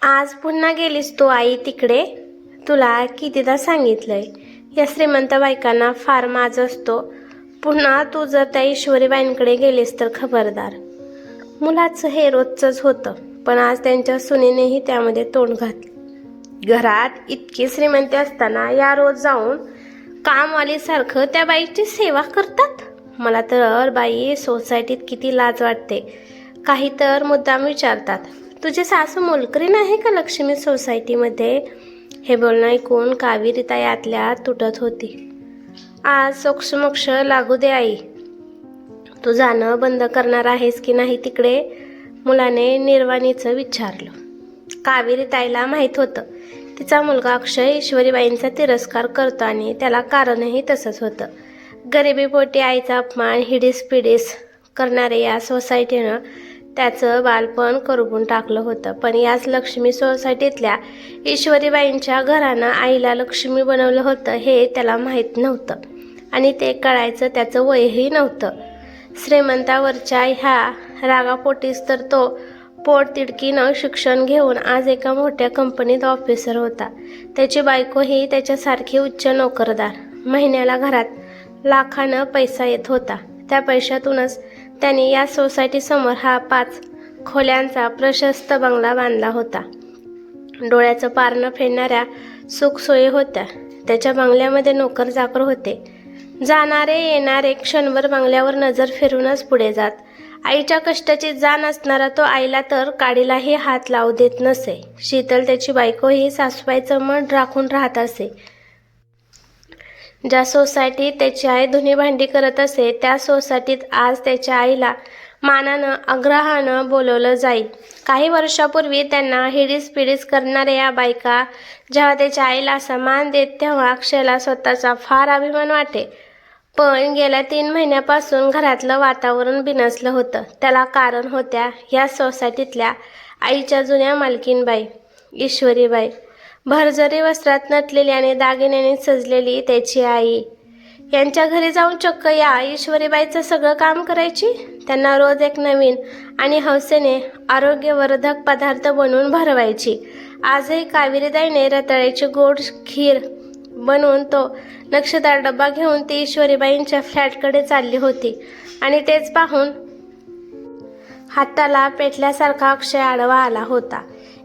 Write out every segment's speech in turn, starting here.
आज पुन्हा गेलीस तू आई तिकडे. तुला कितीदा सांगितलंय, या श्रीमंत बायकांना फार माज असतो. पुन्हा तू जर त्या ईश्वरीबाईंकडे गेलीस तर खबरदार. मुलाचं हे रोजचंच होतं, पण आज त्यांच्या सुनेनेही त्यामध्ये तोंड घातलं. घरात इतकी श्रीमंती असताना या रोज जाऊन कामवालीसारखं त्या बाईची सेवा करतात. मला तर बाई सोसायटीत किती लाज वाटते. काही तर मुद्दाम विचारतात, तुझी सासू मोलकरीण आहे का लक्ष्मी सोसायटीमध्ये? हे बोलणं ऐकून कावेरीताई आतल्या तुटत होती. आज सोक्षमोक्ष लागू दे आई. तू जाणं बंद करणार आहेस की नाही तिकडे? मुलाने निर्वाणीचं विचारलं. कावेरीताईला माहीत होतं तिचा मुलगा अक्षय ईश्वरीबाईंचा तिरस्कार करतो आणि त्याला कारणही तसंच होतं. गरिबीपोटी आईचा अपमान हिडीस करणारे या सोसायटीनं त्याचं बालपण करवून टाकलं होतं. पण याच लक्ष्मी सोसायटीतल्या ईश्वरीबाईंच्या घरानं आईला लक्ष्मी बनवलं होतं हे त्याला माहीत नव्हतं आणि ते कळायचं त्याचं वयही नव्हतं. श्रीमंतावरच्या ह्या रागापोटीच तर तो पोटतिडकीनं शिक्षण घेऊन आज एका मोठ्या कंपनीत ऑफिसर होता. त्याची बायकोही त्याच्यासारखी उच्च नोकरदार. महिन्याला घरात लाखानं पैसा येत होता. त्या पैशातूनच त्यांनी या सोसायटीसमोर हा 5 खोल्यांचा प्रशस्त बंगला बांधला होता. डोळ्याचं पार न फेडणाऱ्या सुखसोयी होत्या. त्याच्या बंगल्यामध्ये नोकर चाकर होते. जाणारे येणारे क्षणभर बंगल्यावर नजर फिरूनच पुढे जात. आईच्या कष्टाची जाण असणारा तो आईला तर काडीलाही हात लावू देत नसे. शीतल त्याची बायकोही सासूबाईचं मन राखून राहत असे. ज्या सोसायटीत त्याची आई धुणी भांडी करत असे त्या सोसायटीत आज त्याच्या आईला मानानं आग्रहानं बोलवलं जाई. काही वर्षापूर्वी त्यांना हिडीस करणाऱ्या या बायका जेव्हा त्याच्या आईला सन्मान देत तेव्हा अक्षयला स्वतःचा फार अभिमान वाटे. पण गेल्या 3 महिन्यापासून घरातलं वातावरण बिनसलं होतं. त्याला कारण होत्या या सोसायटीतल्या आईच्या जुन्या मालकीनबाई ईश्वरीबाई. भरजरी वस्त्रात नटलेली आणि दागिन्याने सजलेली त्याची आई. यांच्या घरी जाऊन चक्क या ईश्वरीबाईचं सगळं काम करायची. त्यांना रोज एक नवीन आणि हौसेने आरोग्यवर्धक पदार्थ बनवून भरवायची. आजही कावेरीताईने रताळ्याची गोड खीर बनवून तो नक्षीदार डब्बा घेऊन ती ईश्वरीबाईंच्या फ्लॅटकडे चालली होती आणि तेच पाहून हाताला पेटल्यासारखा अक्षय आडवा आला होता.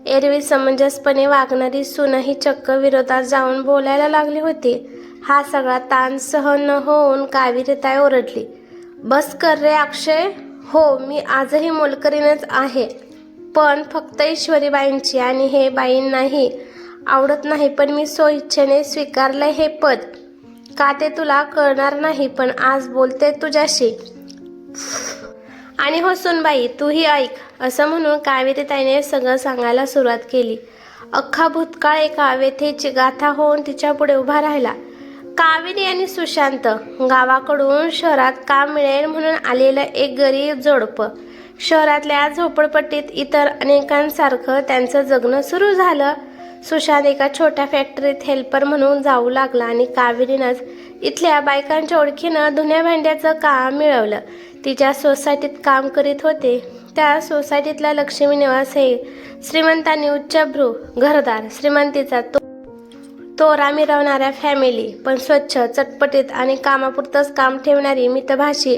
एरवी समंजसपणे वागणारी सूनही चक्क विरोधात जाऊन बोलायला लागली होती. हा सगळा ताण सहन न होऊन कावेरीताई ओरडली, बस कर रे अक्षय. हो, मी आजही मोलकरीणच आहे, पण फक्त ईश्वरीबाईंची. आणि हे बाईंनाही आवडत नाही, पण मी स्वइच्छेने स्वीकारलंय हे पद. का ते तुला कळणार नाही, पण आज बोलते तुझ्याशी. आणि हो सुनबाई, तूही ऐक, असं म्हणून कावेरीताईने सगळं सांगायला सुरुवात केली. अख्खा भूतकाळ एका व्यथेची गाथा होऊन तिच्या पुढे उभा राहिला. कावेरी आणि सुशांत गावाकडून शहरात काम मिळेल म्हणून आलेलं एक गरीब जोडपं. शहरातल्या झोपडपट्टीत इतर अनेकांसारखं त्यांचं जगणं सुरू झालं. सुशांत एका छोट्या फॅक्टरीत हेल्पर म्हणून जाऊ लागला आणि कावेरीनंच इथल्या बायकांच्या ओळखीनं धुण्या भांड्याचं काम मिळवलं. तिच्या सोसायटीत काम करीत होते. त्या सोसायटीतला लक्ष्मी निवास हे श्रीमंतांनी उच्चभ्रू घरदार श्रीमंतीचा तोरा मिरवणाऱ्या फॅमिली, पण स्वच्छ चटपटीत आणि कामापुरतंच काम ठेवणारी मितभाषी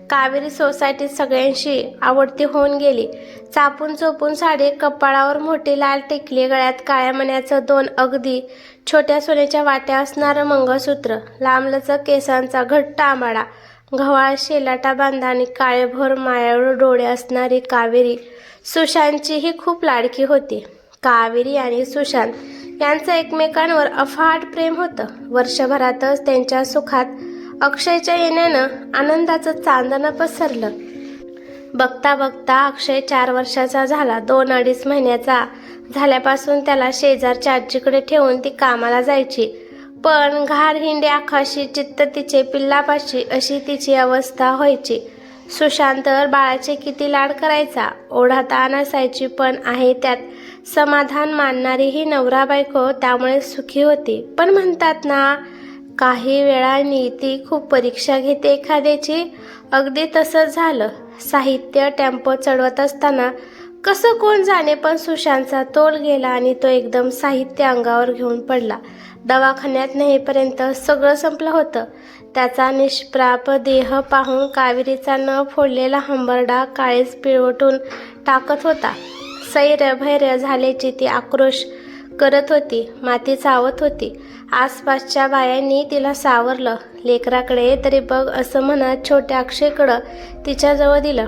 कावेरी सोसायटीत सगळ्यांशी आवडती होऊन गेली. चापून चोपून साडी, कपाळावर मोठी लाल टिकली, गळ्यात काळ्या मण्याचं 2 अगदी छोट्या सोन्याच्या वाट्या असणारं मंगळसूत्र, लांबलचक केसांचा घट्ट आंबाडा, गव्हाळ शेलाटा बांधा आणि काळेभोर मायाळू डोळे असणारी कावेरी सुशांतचीही खूप लाडकी होती. कावेरी आणि सुशांत यांचं एकमेकांवर अफाट प्रेम होतं. वर्षभरातच त्यांच्या सुखात अक्षयच्या येण्यानं आनंदाचं चांदणं पसरलं. बघता बघता अक्षय 4 वर्षाचा झाला. 2-2.5 महिन्याचा झाल्यापासून त्याला शेजारच्या आजीकडे ठेवून ती कामाला जायची. पण घार हिंडे आखाशी चित्त तिचे पिल्लापाशी अशी तिची अवस्था व्हायची. सुशांत तर बाळाचे किती लाड करायचा. ओढाताण असायची, पण आहे त्यात समाधान मानणारी ही नवरा बायको त्यामुळे सुखी होती. पण म्हणतात ना, काही वेळा नियती खूप परीक्षा घेते एखाद्याची. अगदी तसंच झालं. साहित्य टेम्पो चढवत असताना कसं कोण जाणे, पण सुशांतचा तोल गेला आणि तो एकदम साहित्य अंगावर घेऊन पडला. दवाखान्यात नेईपर्यंत सगळं संपलं होतं. त्याचा निष्प्राप देह पाहून कावेरीचा न फोडलेला हंबरडा काळीज पिळवटून टाकत होता. सैरभैर्य झाल्याची ती आक्रोश करत होती, माती चावत होती. आसपासच्या बायांनी तिला सावरलं. लेकराकडे तरी बघ असं म्हणत छोट्या अक्षयकडं तिच्याजवळ दिलं.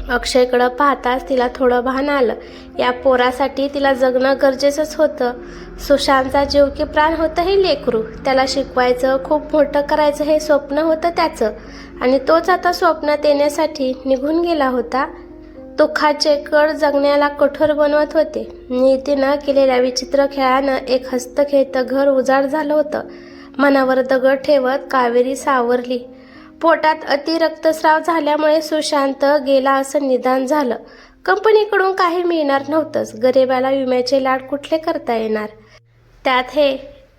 अक्षयकडं पाहताच तिला थोडं भान आलं. या पोरासाठी तिला जगणं गरजेचंच होतं. सुशांतचा जीव की प्राण होतं हे लेकरू. त्याला शिकवायचं, खूप मोठं करायचं हे स्वप्न होतं त्याचं, आणि तोच आता स्वप्नात येण्यासाठी निघून गेला होता. दुःखाचे कड जगण्याला कठोर बनवत होते. नियतीनं केलेल्या विचित्र खेळानं एक हस्तखेळतं घर उजाड झालं होतं. मनावर दगड ठेवत कावेरी सावरली. पोटात अति रक्तस्राव झाल्यामुळे सुशांत गेला असं निदान झालं. कंपनीकडून काही मिळणार नव्हतंच. गरिबाला विम्याचे लाड कुठले करता येणार. त्यात हे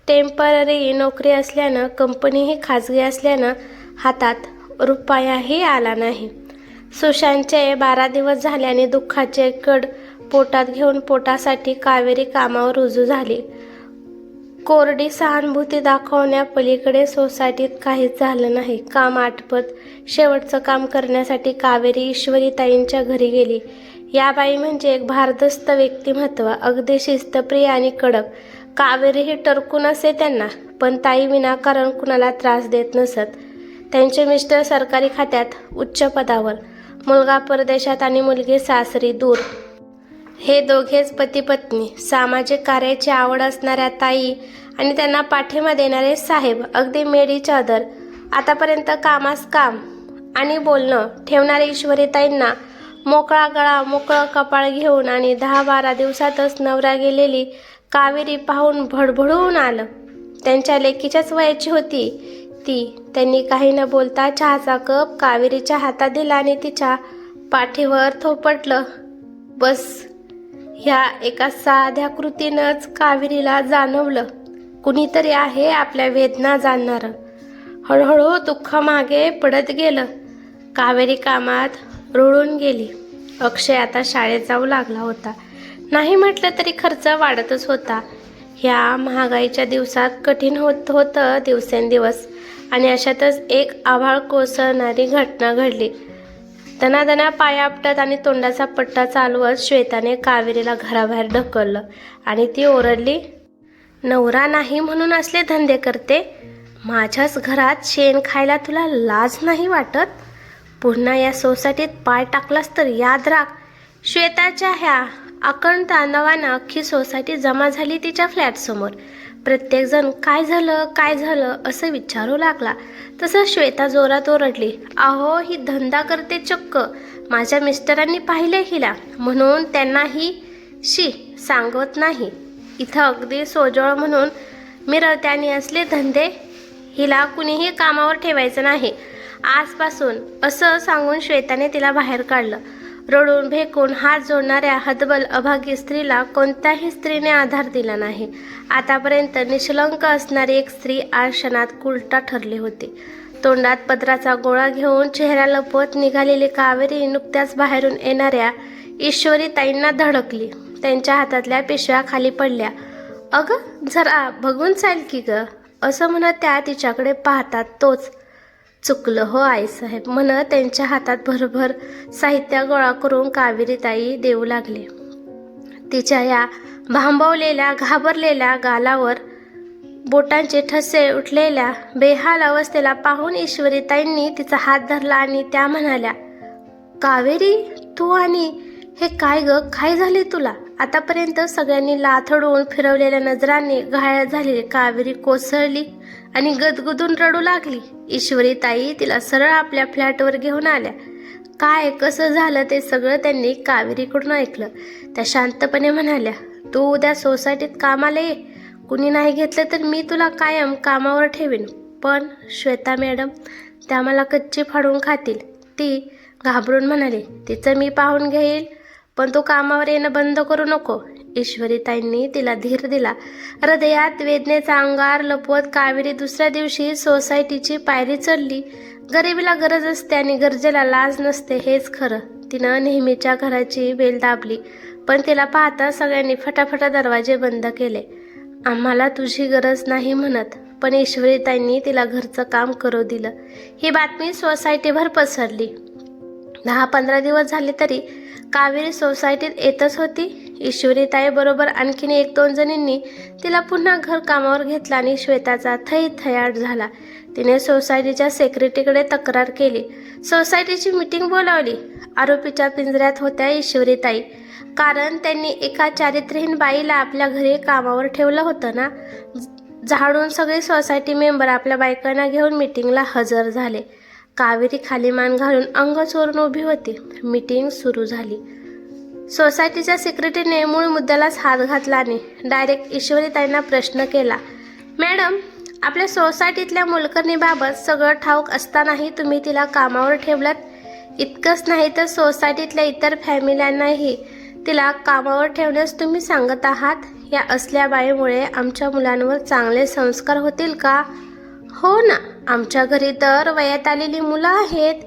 टेम्पररी नोकरी असल्यानं, कंपनीही खाजगी असल्यानं हातात रुपयाही आला नाही. सुशांतचे 12 दिवस झाल्याने दुःखाचे कड पोटात घेऊन पोटासाठी कावेरी कामावर रुजू झाली. कोरडी सहानुभूती दाखवण्यापलीकडे सोसायटीत काहीच झालं नाही. काम आटपत शेवटचं काम करण्यासाठी कावेरी ईश्वरीताईंच्या घरी गेली. या बाई म्हणजे एक भारदस्त व्यक्तिमत्व, अगदी शिस्तप्रिय आणि कडक. कावेरी ही टरकून असे त्यांना, पण ताई विनाकारण कुणाला त्रास देत नसत. त्यांचे मिस्टर सरकारी खात्यात उच्च पदावर, मुलगा परदेशात आणि मुलगी सासरी दूर. हे दोघेच पती पत्नी. सामाजिक कार्याची आवड असणाऱ्या ताई आणि त्यांना पाठिंबा देणारे साहेब. अगदी मेड इच अदर. आतापर्यंत कामास काम आणि बोलणं ठेवणाऱ्या ईश्वरीताईंना मोकळा गळा, मोकळं कपाळ घेऊन आणि 10-12 दिवसातच नवरा गेलेली कावेरी पाहून भडभडून आलं. त्यांच्या लेकीच्याच वयाची होती ती. त्यांनी काही न बोलता चहाचा कप कावेरीच्या हातात दिला आणि तिच्या पाठीवर थोपटलं. बस. ह्या एका साध्या कृतीनंच कावेरीला जाणवलं, कुणीतरी आहे आपल्या वेदना जाणणारं. हळूहळू दुःख मागे पडत गेलं. कावेरी कामात रुळून गेली. अक्षय आता शाळेत जाऊ लागला होता. नाही म्हटलं तरी खर्च वाढतच होता. ह्या महागाईच्या दिवसात कठीण होत होतं दिवसेंदिवस. आणि अशातच एक आभाळ कोसळणारी घटना घडली. दणादणा पाय आपटत आणि तोंडाचा पट्टा चालवत श्वेताने कावेरीला घराबाहेर ढकललं आणि ती ओरडली, नवरा नाही म्हणून असले धंदे करते. माझ्याच घरात शेण खायला तुला लाज नाही वाटत? पुन्हा या सोसायटीत पाय टाकलास तर याद राख. श्वेताच्या ह्या अकंठ तांडवानं अख्खी सोसायटी जमा झाली तिच्या फ्लॅटसमोर. प्रत्येकजण काय झालं असं विचारू लागला. तसं श्वेता जोरात ओरडली, अहो ही धंदा करते चक्क. माझ्या मिस्टरांनी पाहिले हिला, म्हणून त्यांनाही सांगत नाही. इथं अगदी सोजवळ म्हणून मिरवते आणि असले धंदे हिला कुणीही कामावर ठेवायचं नाही आजपासून, असं सांगून श्वेताने तिला बाहेर काढलं. रडून भेकून हात जोडणाऱ्या हतबल अभागी स्त्रीला कोणत्याही स्त्रीने आधार दिला नाही. आतापर्यंत निष्कलंक असणारी एक स्त्री आज क्षणात उलटा ठरली होती. तोंडात पदराचा गोळा घेऊन चेहरा लपवत निघालेली कावेरी नुकत्याच बाहेरून येणाऱ्या ईश्वरीताईंना धडकली. त्यांच्या हातातल्या पिशव्या खाली पडल्या. अगं जरा बघून चाल की ग, असं म्हणत त्या तिच्याकडे पाहतात तोच, चुकलं हो आईसाहेब म्हणत त्यांच्या हातात भरभर साहित्य गोळा करून कावेरीताई देऊ लागले. तिच्या या भांबवलेल्या घाबरलेल्या गालावर बोटांचे ठसे उठलेल्या बेहाल अवस्थेला पाहून ईश्वरीताईंनी तिचा हात धरला आणि त्या म्हणाल्या, कावेरी तू आणि हे काय ग, काय झाले तुला? आतापर्यंत सगळ्यांनी लाथडून फिरवलेल्या नजरांनी घायल झालेली कावेरी कोसळली आणि गदगदून रडू लागली. ईश्वरीताई तिला सरळ आपल्या फ्लॅटवर घेऊन आल्या. काय कसं झालं ते सगळं त्यांनी कावेरीकडून ऐकलं. त्या शांतपणे म्हणाल्या, तू उद्या सोसायटीत कामाला ये. कुणी नाही घेतलं तर मी तुला कायम कामावर ठेवीन. पण श्वेता मॅडम त्या मला कच्ची फाडून खातील. ती घाबरून म्हणाली, तिचं मी पाहून घेईल, पण तू कामावर येणं बंद करू नको. ईश्वरीताईंनी तिला धीर दिला. हृदयात वेदनेचा अंगार लपवत कावेरी दुसऱ्या दिवशी सोसायटीची पायरी चढली. गरिबीला गरज असते आणि गरजेला लाज नसते हेच खरं. तिनं नेहमीच्या घराची बेल दाबली, पण तिला पाहता सगळ्यांनी फटाफटा दरवाजे बंद केले. आम्हाला तुझी गरज नाही म्हणत, पण ईश्वरीताईंनी तिला घरचं काम करू दिलं. ही बातमी सोसायटीभर पसरली. 10-15 दिवस झाले तरी कावेरी सोसायटीत येतच होती. ईश्वरीताई बरोबर आणखीन 1-2 जणींनी तिला पुन्हा घर कामावर घेतला आणि श्वेताचा थैथयाट झाला. तिने सोसायटीच्या सेक्रेटरीकडे तक्रार केली. सोसायटीची मीटिंग बोलावली. आरोपीच्या पिंजऱ्यात होत्या ईश्वरीताई, कारण त्यांनी एका चारित्र्यहीन बाईला आपल्या घरी कामावर ठेवलं होतं ना. झाडून सगळे सोसायटी मेंबर आपल्या बायकांना घेऊन मीटिंगला हजर झाले. कावेरी खाली मान घालून अंग चोरून उभी होती. मीटिंग सुरू झाली. सोसायटीच्या सेक्रेटरीने मूळ मुद्द्यालाच हात घातला आणि डायरेक्ट ईश्वरीताईंना प्रश्न केला. मॅडम, आपल्या सोसायटीतल्या मोलकरणीबाबत सगळं ठाऊक असतानाही तुम्ही तिला कामावर ठेवलात. इतकंच नाही तर सोसायटीतल्या इतर फॅमिल्यांनाही तिला कामावर ठेवण्यास तुम्ही सांगत आहात. या असल्या बाईमुळे आमच्या मुलांवर चांगले संस्कार होतील का? हो ना, आमच्या घरी तर वयात आलेली मुलं आहेत.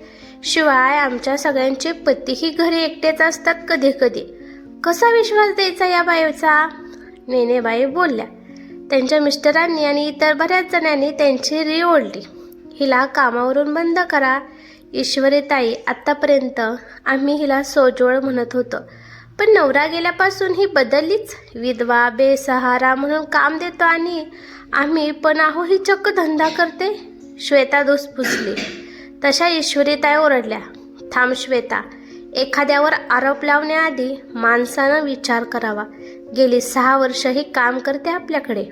शिवाय आमच्या सगळ्यांचे पतीही घरी एकटेच असतात कधी कधी. कसा विश्वास द्यायचा या बाईचा? नेनेबाई बोलल्या. त्यांच्या मिस्टरांनी आणि इतर बऱ्याच जणांनी त्यांची री ओढली. हिला कामावरून बंद करा. ईश्वरीताई, आत्तापर्यंत आम्ही हिला सोजवळ म्हणत होतो, पण नवरा गेल्यापासून ही बदललीच. विधवा, बेसहारा म्हणून काम देतो आणि आम्ही पण आहो ही चक्क धंदा करते. श्वेता धुसफुसली. तशा ईश्वरीताई ओरडल्या. थांब श्वेता, एखाद्यावर आरोप लावण्याआधी माणसानं विचार करावा. गेली 6 वर्ष ही काम करते आपल्याकडे.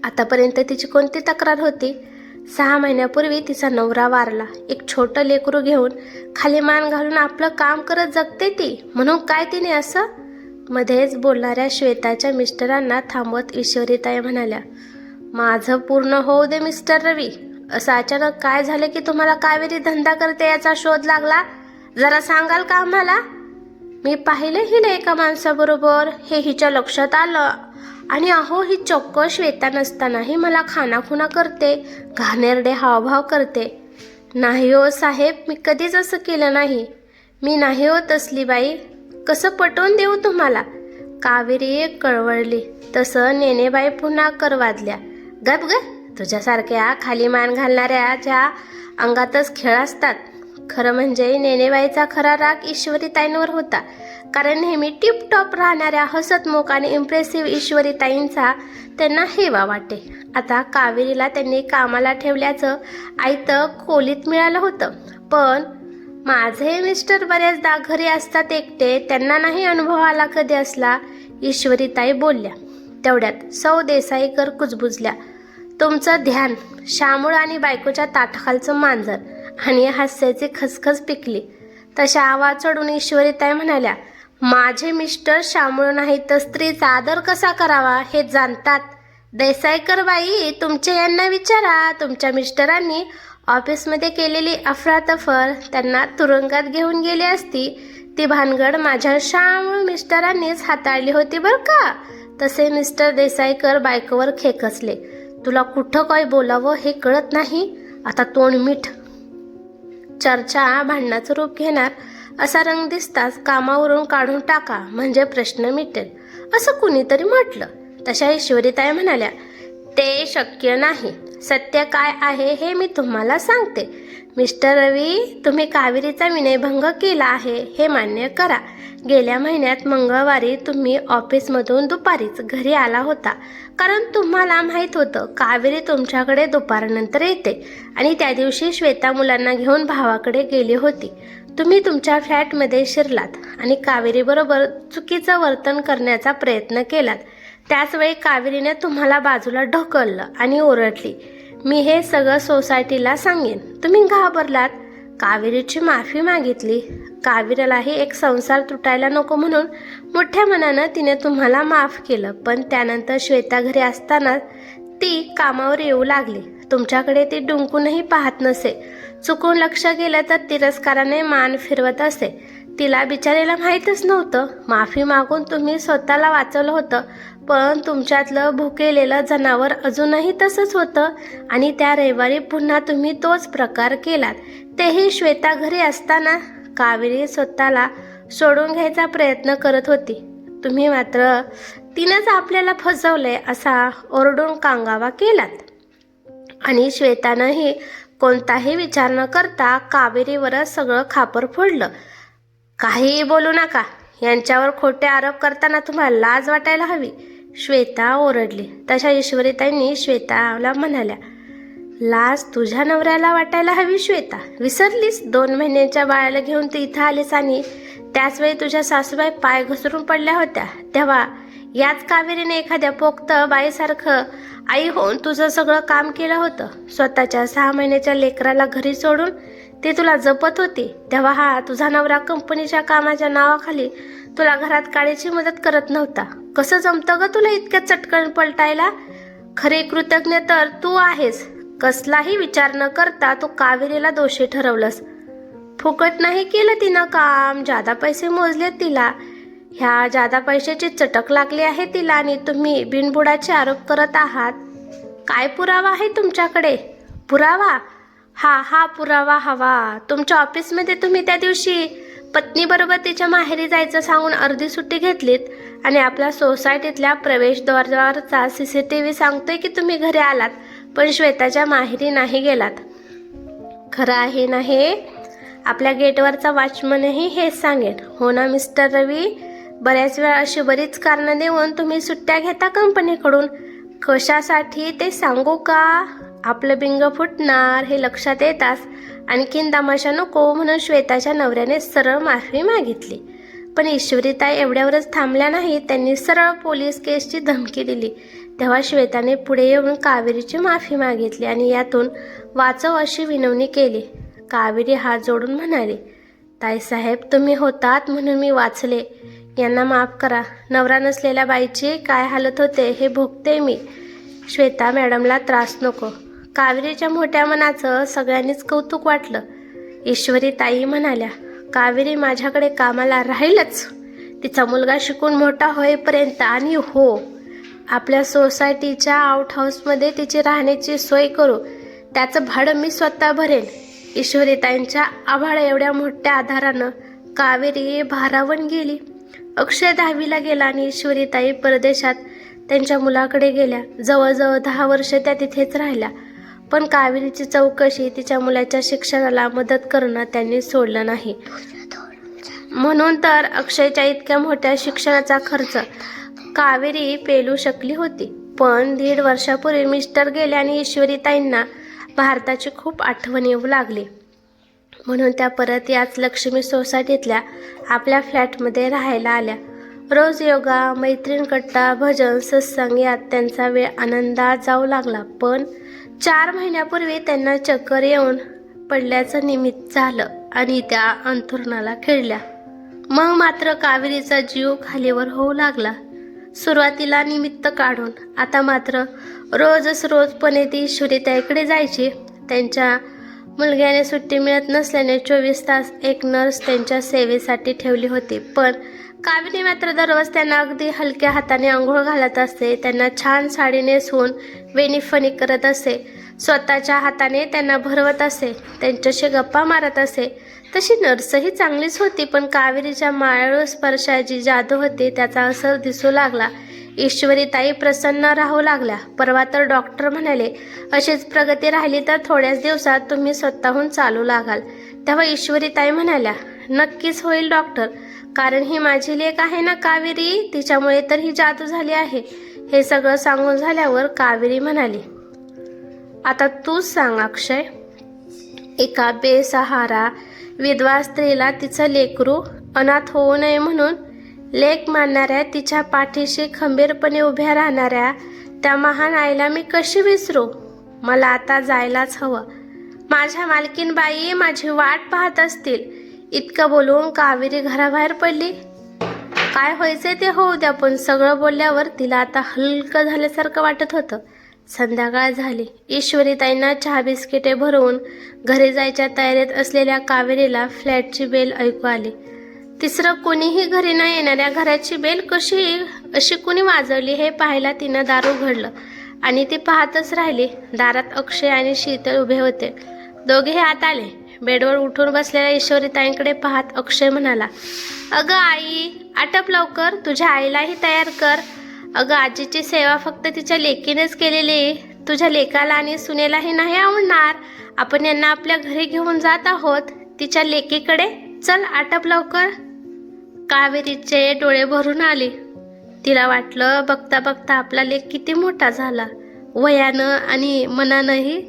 आतापर्यंत तिची कोणती तक्रार होती? 6 महिन्यापूर्वी तिचा नवरा वारला. एक छोटं लेकरू घेऊन खाली मान घालून आपलं काम करत जगते ती, म्हणून काय तिने असं? मध्येच बोलणाऱ्या श्वेताच्या मिस्टरांना थांबवत ईश्वरीताई म्हणाल्या. माझं पूर्ण होऊ दे मिस्टर रवी. असं अचानक काय झालं की तुम्हाला कावेरी धंदा करते याचा शोध लागला? जरा सांगाल का आम्हाला? मी पाहिलं हिला एका माणसाबरोबर, हे हिच्या लक्षात आलं. आणि अहो, ही चक्क श्वेता नसतानाही मला खानाखुना करते, घाणेरडे हावभाव करते. नाही हो साहेब, मी कधीच असं केलं नाही. मी नाही हो तसली बाई. कसं पटवून देऊ तुम्हाला? कावेरी कळवळली. तसं नेनेबाई पुन्हा करवादल्या. गप ग, तुझ्यासारख्या खाली मान घालणाऱ्याच्या अंगातच खेळ असतात. खरं म्हणजे नेनेबाईचा खरा राग ईश्वरीताईंवर होता, कारण नेहमी टिपटॉप राहणाऱ्या हसतमुख आणि इम्प्रेसिव्ह ईश्वरीताईंचा त्यांना हेवा वाटे. आता कावेरीला त्यांनी कामाला ठेवल्याचं आयतं खोलीत मिळालं होतं. पण माझे मिस्टर बऱ्याचदा घरी असतात एकटे, त्यांना नाही अनुभव आला कधी असला. ईश्वरीताई बोलल्या. तेवढ्यात सौ देसाईकर कुजबुजल्या. तुमचं ध्यान शामूळ आणि बायकोच्या ताटाखालचं मांजर आणि हास्याची खसखस पिकली. तशा आवाज चढून ईश्वरीताई म्हणाल्या. माझे मिस्टर शामूळ नाही तर स्त्रीचा आदर कसा करावा हे जाणतात. देसाईकर बाई, तुमच्या यांना विचारा. तुमच्या मिस्टरांनी ऑफिसमध्ये केलेली अफरातफर त्यांना तुरुंगात घेऊन गेली असती. ती भानगड माझ्या शामूळ मिस्टरांनीच हाताळली होती बरं का. तसे मिस्टर देसाईकर बायकोवर खेकसले. तुला कुठं काय बोलावं हे कळत नाही? आता तोंड मीठ. चर्चा भांडणाचं रूप घेणार असा रंग दिसताच कामावरून काढून टाका, म्हणजे प्रश्न मिटेल, असं कुणीतरी म्हटलं. तशा ईश्वरीताई म्हणाल्या. ते शक्य नाही. सत्य काय आहे हे मी तुम्हाला सांगते. मिस्टर रवी, तुम्ही कावेरीचा विनयभंग केला आहे हे मान्य करा. गेल्या महिन्यात मंगळवारी तुम्ही ऑफिसमधून दुपारीच घरी आला होता, कारण तुम्हाला माहीत होतं कावेरी तुमच्याकडे दुपारनंतर येते आणि त्या दिवशी श्वेता मुलांना घेऊन भावाकडे गेली होती. तुम्ही तुमच्या फ्लॅटमध्ये शिरलात आणि कावेरीबरोबर चुकीचं वर्तन करण्याचा प्रयत्न केलात. त्याचवेळी कावेरीने तुम्हाला बाजूला ढकललं आणि ओरडली. मी हे सगळं सोसायटीला सांगेन. तुम्ही घाबरलात. कावेरीची माफी मागितली. कावेरीलाही एक संसार तुटायला नको म्हणून मोठ्या मनानं तिने तुम्हाला माफ केलं. पण त्यानंतर श्वेता घरी असताना ती कामावर येऊ लागली. तुमच्याकडे ती डुंकूनही पाहत नसे. चुकून लक्ष गेलं तर तिरस्काराने मान फिरवत असे. तिला बिचारीला माहीतच नव्हतं. माफी मागून तुम्ही स्वतःला वाचवलं होतं, पण तुमच्यातलं भुकेलेलं जनावर अजूनही तसंच होतं आणि त्या रविवारी पुन्हा तुम्ही तोच प्रकार केलात, तेही श्वेता घरी असताना. कावेरी स्वतःला सोडून घ्यायचा प्रयत्न करत होती. तुम्ही मात्र तिनंच आपल्याला फसवलंय असा ओरडून कांगावा केलात. आणि श्वेतानंही कोणताही विचार न करता कावेरीवरच सगळं खापर फोडलं. काहीही बोलू नका. यांच्यावर खोटे आरोप करताना तुम्हाला लाज वाटायला हवी, श्वेता ओरडली. तशा ईश्वरीताईंनी श्वेताला म्हणाल्या, लाज तुझ्या नवऱ्याला वाटायला हवी श्वेता. विसरलीस 2 महिन्यांच्या बाळाला घेऊन तू इथं आलीस आणि त्याचवेळी तुझ्या सासूबाई पाय घसरून पडल्या होत्या. तेव्हा याच कावेरीने एखाद्या पोक्त बाईसारखं आई होऊन तुझं सगळं काम केलं होतं. स्वतःच्या 6 महिन्याच्या लेकराला घरी सोडून ते तुला जपत होती. तेव्हा हा तुझा नवरा कंपनीच्या कामाच्या नावाखाली तुला घरात काढायची मदत करत नव्हता. कसं जमतं ग तुला इतक्या चटकन पलटायला? खरे कृतज्ञ तर तू आहेस. कसलाही विचार न करता तू कावेरीला दोषी ठरवलंस. फुकट नाही केलं तिनं काम, जादा पैसे मोजलेत तिला. ह्या जादा पैशाची चटक लागली आहे तिला आणि तुम्ही बिनबुडाचे आरोप करत आहात. काय पुरावा आहे तुमच्याकडे? पुरावा? हा पुरावा हवा. तुमच्या ऑफिसमध्ये तुम्ही त्या दिवशी पत्नीबरोबर तिच्या माहेरी जायचं सांगून अर्धी सुट्टी घेतलीत आणि आपल्या सोसायटीतल्या प्रवेशद्वाराचा CCTV सांगतोय की तुम्ही घरी आलात पण श्वेताच्या माहेरी नाही गेलात. खरं आहे ना हे? आपल्या गेटवरचा वॉचमनही हेच सांगेन. हो ना मिस्टर रवी? बऱ्याच वेळा अशी बरीच कारणं देऊन तुम्ही सुट्ट्या घेता कंपनीकडून. कशासाठी ते सांगू का? आपलं बिंग फुटणार हे लक्षात येताच आणखीन तमाशा नको म्हणून श्वेताच्या नवऱ्याने सरळ माफी मागितली. पण ईश्वरीताई एवढ्यावरच थांबल्या नाही. त्यांनी सरळ पोलीस केसची धमकी दिली. तेव्हा श्वेताने पुढे येऊन कावेरीची माफी मागितली आणि यातून वाचव अशी विनवणी केली. कावेरी हात जोडून म्हणाली, ताईसाहेब तुम्ही होतात म्हणून मी वाचले. यांना माफ करा. नवरा नसलेल्या बाईची काय हालत होते हे भोगते मी. श्वेता मॅडमला त्रास नको. कावेरीच्या मोठ्या मनाचं सगळ्यांनीच कौतुक वाटलं. ईश्वरीताई म्हणाल्या, कावेरी माझ्याकडे कामाला राहीलच. तिचा मुलगा शिकून मोठा होईपर्यंत. आणि हो, आपल्या सोसायटीच्या आउट हाऊसमध्ये तिची राहण्याची सोय करू. त्याचं भाडं मी स्वतः भरेन. ईश्वरीताईंच्या आभाळ एवढ्या मोठ्या आधारानं कावेरी भारावून गेली. अक्षय 10वीला गेला आणि ईश्वरीताई परदेशात त्यांच्या मुलाकडे गेल्या. जवळजवळ 10 वर्ष त्या तिथेच राहिल्या. पण कावेरीची चौकशी, तिच्या मुलाच्या शिक्षणाला मदत करणं त्यांनी सोडलं नाही. म्हणून तर अक्षयच्या इतक्या मोठ्या शिक्षणाचा खर्च कावेरी पेलू शकली होती. पण 1.5 वर्षापूर्वी मिस्टर गेले आणि ईश्वरीताईंना भारताची खूप आठवण येऊ लागली. म्हणून त्या परत याच लक्ष्मी सोसायटीतल्या आपल्या फ्लॅटमध्ये राहायला आल्या. रोज योगा, मैत्रीण कट्टा, भजन, सत्संग यात त्यांचा वेळ आनंदात जाऊ लागला. पण 4 महिन्यापूर्वी त्यांना चक्कर येऊन पडल्याचं निमित्त झालं आणि त्या अंथरुणाला खिळल्या. मग मात्र कावेरीचा जीव खालीवर होऊ लागला. सुरुवातीला निमित्त काढून आता मात्र रोजपणे ती ईश्वरीताईकडे जायची. त्यांच्या मुलग्याने सुट्टी मिळत नसल्याने 24 तास एक नर्स त्यांच्या सेवेसाठी ठेवली होती. पण कावेरी मात्र दररोज त्यांना अगदी हलक्या हाताने आंघोळ घालत असे. त्यांना छान साडी नेसवून वेणीफणी करत असे. स्वतःच्या हाताने त्यांना भरवत असे. त्यांच्याशी गप्पा मारत असे. तशी नर्सही चांगलीच होती. पण कावेरीच्या मायाळू स्पर्शाची जादू होती त्याचा असर दिसू लागला. ईश्वरीताई प्रसन्न राहू लागल्या. परवा तर डॉक्टर म्हणाले, अशीच प्रगती राहिली तर थोड्याच दिवसात तुम्ही स्वतःहून चालू लागाल. तेव्हा ईश्वरीताई म्हणाल्या, नक्कीच होईल डॉक्टर. कारण ही माझी लेक आहे ना कावेरी, तिच्यामुळे तर ही जादू झाली आहे. हे सगळं सांगून झाल्यावर कावेरी म्हणाली, आता तूच सांग अक्षय. एका बेसहारा विधवा स्त्रीला तिचं लेकरू अनाथ होऊ नये म्हणून लेक मानणाऱ्या, तिच्या पाठीशी खंबीरपणे उभ्या राहणाऱ्या त्या महान आईला मी कशी विसरू? मला आता जायलाच हवं. माझ्या मालकीनबाई माझी वाट पाहत असतील. इतकं बोलून कावेरी घराबाहेर पडली. काय व्हायचंय ते होऊ द्या, पण सगळं बोलल्यावर तिला आता हलकं झाल्यासारखं वाटत होतं. संध्याकाळ झाली. ईश्वरीताईंना चहा बिस्किटे भरवून घरी जायच्या तयारीत असलेल्या कावेरीला फ्लॅटची बेल ऐकू आली. तिसरं कोणीही घरी न येणाऱ्या घराची बेल अशी कुणी वाजवली हे पाहायला तिनं दार उघडलं आणि ती पाहतच राहिली. दारात अक्षय आणि शीतल उभे होते. दोघेही आत आले. बेडवर उठून बसलेल्या ईश्वरीताईंकडे पाहत अक्षय म्हणाला, अगं आई, आटप लवकर, तुझ्या आईलाही तयार कर. अगं आजीची सेवा फक्त तिच्या लेकीनेच केलेली, तुझ्या लेकाला आणि सुनेलाही नाही आवडणार. आपण यांना आपल्या घरी घेऊन जात आहोत, तिच्या लेकीकडे. चल आटप लवकर. कावेरीचे डोळे भरून आले. तिला वाटलं बघता बघता आपला लेक किती मोठा झाला. वयानं आणि मनानंही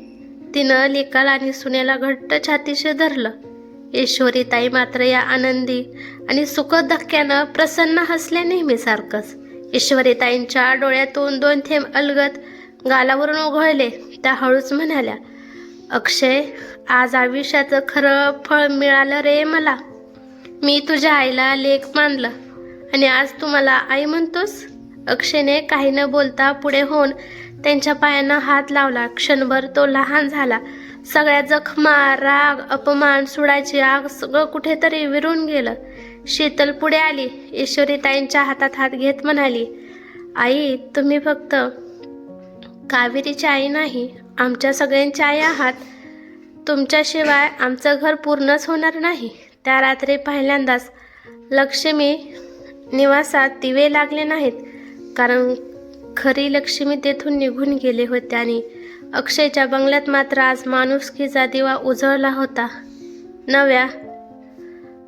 तिनं लेकाला आणि सुनेला घट्ट छातीशी धरलं. ईश्वरीताई मात्र या आनंदी आणि सुखद धक्क्यानं प्रसन्न हसल्या नेहमीसारखंच. ईश्वरीताईंच्या डोळ्यातून 2 थेंब अलगद गालावरून ओघळले. त्या हळूच म्हणाल्या, अक्षय, आज आयुष्याचं खरं फळ मिळालं रे मला. मी तुझ्या आईला लेक मानलं आणि आज तू मला आई म्हणतोस. अक्षयने काही न बोलता पुढे होऊन त्यांच्या पायांना हात लावला. क्षणभर तो लहान झाला. सगळ्या जखमा, राग, अपमान, सुडाची आग सगळं कुठेतरी विरून गेलं. शीतल पुढे आली. ईश्वरीताईंच्या हातात हात घेत म्हणाली, आई, तुम्ही फक्त कावेरीची आई नाही, आमच्या सगळ्यांची आई आहात. तुमच्याशिवाय आमचं घर पूर्णच होणार नाही. त्या रात्री पहिल्यांदाच लक्ष्मी निवासात दिवे लागले नाहीत, कारण खरी लक्ष्मी तेथून निघून गेले होते आणि अक्षयच्या बंगल्यात मात्र आज माणुसकीचा दिवा उजळला होता. नव्या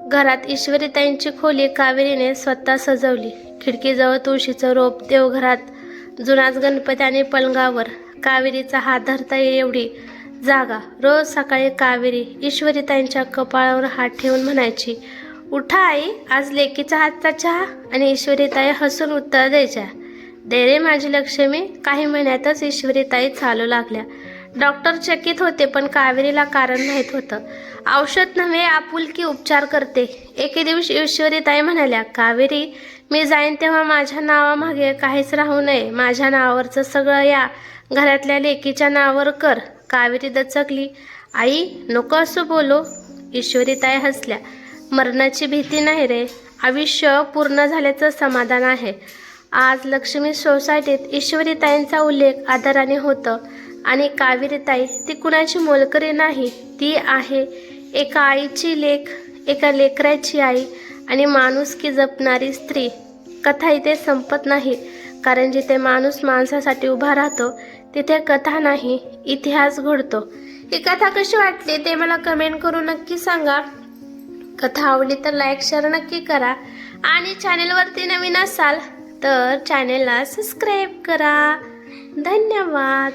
घरात ईश्वरीताईंची खोली कावेरीने स्वतः सजवली. खिडकीजवळ तुळशीचं रोप, देवघरात जुनाच गणपती आणि पलंगावर कावेरीचा हात धरता येईल एवढी जागा. रोज सकाळी कावेरी ईश्वरीताईंच्या कपाळावर हात ठेवून म्हणायची, उठा आई, आज लेकीचा हातचा चहा. आणि ईश्वरीताई हसून उत्तर द्यायच्या, दे रे माझी लक्ष्मी. काही महिन्यातच ईश्वरीताई चालू लागल्या. डॉक्टर चकित होते, पण कावेरीला कारण माहीत होतं. औषध नव्हे, आपुलकी उपचार करते. एके दिवशी ईश्वरीताई म्हणाल्या, कावेरी, मी जाईन तेव्हा माझ्या नावामागे काहीच राहू नये. माझ्या नावावरचं सगळं या घरातल्या लेकीच्या नावावर कर. कावेरी दचकली, आई, नको असं बोलो. ईश्वरीताई हसल्या, मरणाची भीती नाही रे, आयुष्य पूर्ण झाल्याचं समाधान आहे. आज लक्ष्मी सोसायटीत ईश्वरीताईंचा उल्लेख आदराने होतं आणि कावेरीताई ती कुणाची मोलकरी नाही, ती आहे एका आईची लेक, एका लेकराची आई आणि माणुसकी जपणारी स्त्री. कथा इथे संपत नाही, कारण जिथे माणूस माणसासाठी उभा राहतो तिथे कथा नाही, इतिहास घडतो. ही कथा कशी वाटली ते मला कमेंट करून नक्की सांगा. कथा आवडली तर लाईक, शेअर नक्की करा आणि चॅनेलवरती नवीन असाल तर चॅनेलला सबस्क्राईब करा. धन्यवाद.